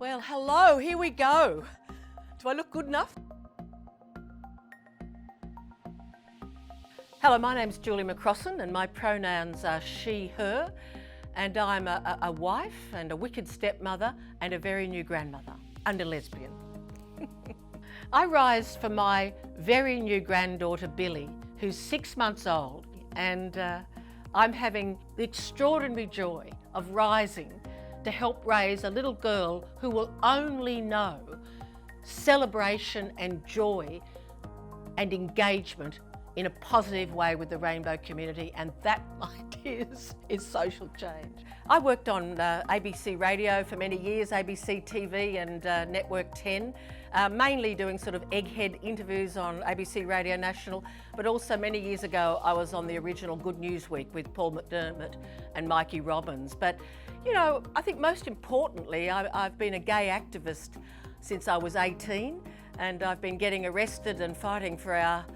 Well, hello, here we go. Do I look good enough? Hello, my name's Julie McCrossan and my pronouns are she, her, and I'm a wife and a wicked stepmother and a very new grandmother and a lesbian. I rise for my very new granddaughter Billy, who's 6 months old, and I'm having the extraordinary joy of rising to help raise a little girl who will only know celebration and joy and engagement in a positive way with the rainbow community, and that, my dears, is social change. I worked on ABC Radio for many years, ABC TV and Network 10, mainly doing sort of egghead interviews on ABC Radio National, but also many years ago I was on the original Good News Week with Paul McDermott and Mikey Robbins. But you know, I think most importantly, I've been a gay activist since I was 18, and I've been getting arrested and fighting for our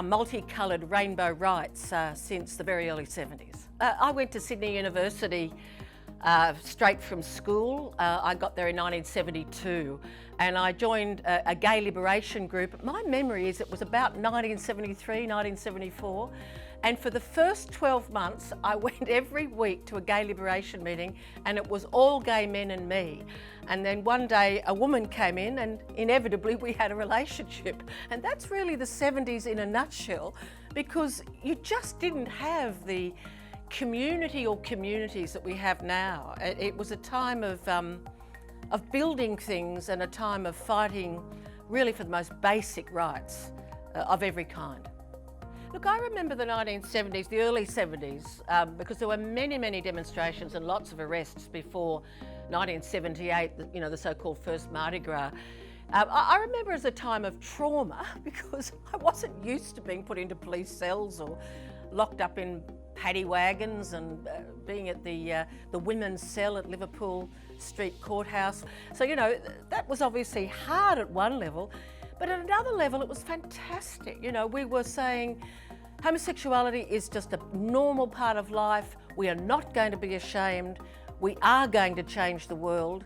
multicoloured rainbow rights since the very early 70s. I went to Sydney University straight from school. I got there in 1972 and I joined a gay liberation group. My memory is it was about 1973, 1974. And for the first 12 months, I went every week to a gay liberation meeting, and it was all gay men and me. And then one day a woman came in and inevitably we had a relationship. And that's really the 70s in a nutshell, because you just didn't have the community or communities that we have now. It was a time of building things and a time of fighting really for the most basic rights of every kind. Look, I remember the 1970s, the early 70s, because there were many, many demonstrations and lots of arrests before 1978, you know, the so-called first Mardi Gras. I remember as a time of trauma because I wasn't used to being put into police cells or locked up in paddy wagons and being at the women's cell at Liverpool Street Courthouse. So, you know, that was obviously hard at one level. But at another level, it was fantastic. You know, we were saying homosexuality is just a normal part of life. We are not going to be ashamed. We are going to change the world.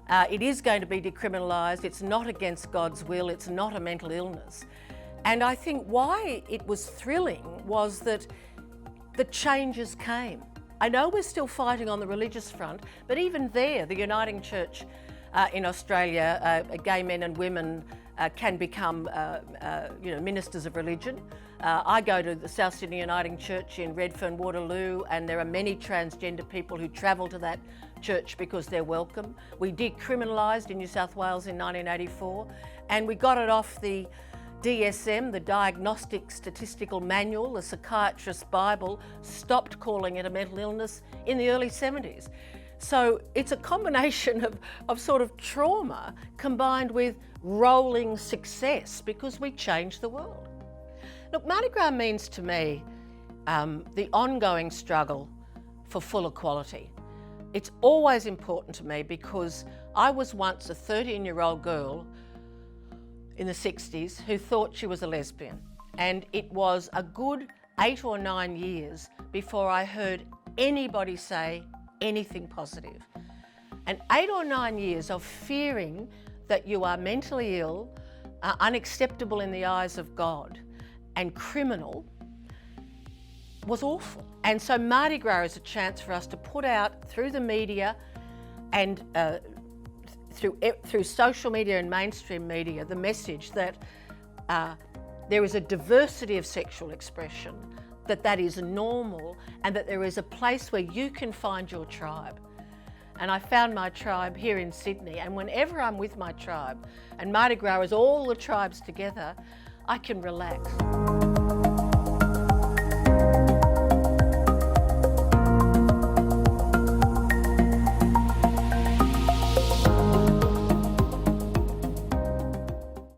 It is going to be decriminalised. It's not against God's will. It's not a mental illness. And I think why it was thrilling was that the changes came. I know we're still fighting on the religious front, but even there, the Uniting Church in Australia, gay men and women can become ministers of religion. I go to the South Sydney Uniting Church in Redfern, Waterloo, and there are many transgender people who travel to that church because they're welcome. We decriminalised in New South Wales in 1984, and we got it off the DSM, the Diagnostic Statistical Manual, the Psychiatrist's Bible, stopped calling it a mental illness in the early 70s. So it's a combination of sort of trauma combined with rolling success because we changed the world. Look, Mardi Gras means to me the ongoing struggle for full equality. It's always important to me because I was once a 13-year-old girl in the 60s who thought she was a lesbian. And it was a good 8 or 9 years before I heard anybody say anything positive. And 8 or 9 years of fearing that you are mentally ill, unacceptable in the eyes of God, and criminal was awful. And so Mardi Gras is a chance for us to put out through the media and through social media and mainstream media the message that there is a diversity of sexual expression, that is normal, and that there is a place where you can find your tribe. And I found my tribe here in Sydney, and whenever I'm with my tribe, and Mardi Gras is all the tribes together, I can relax.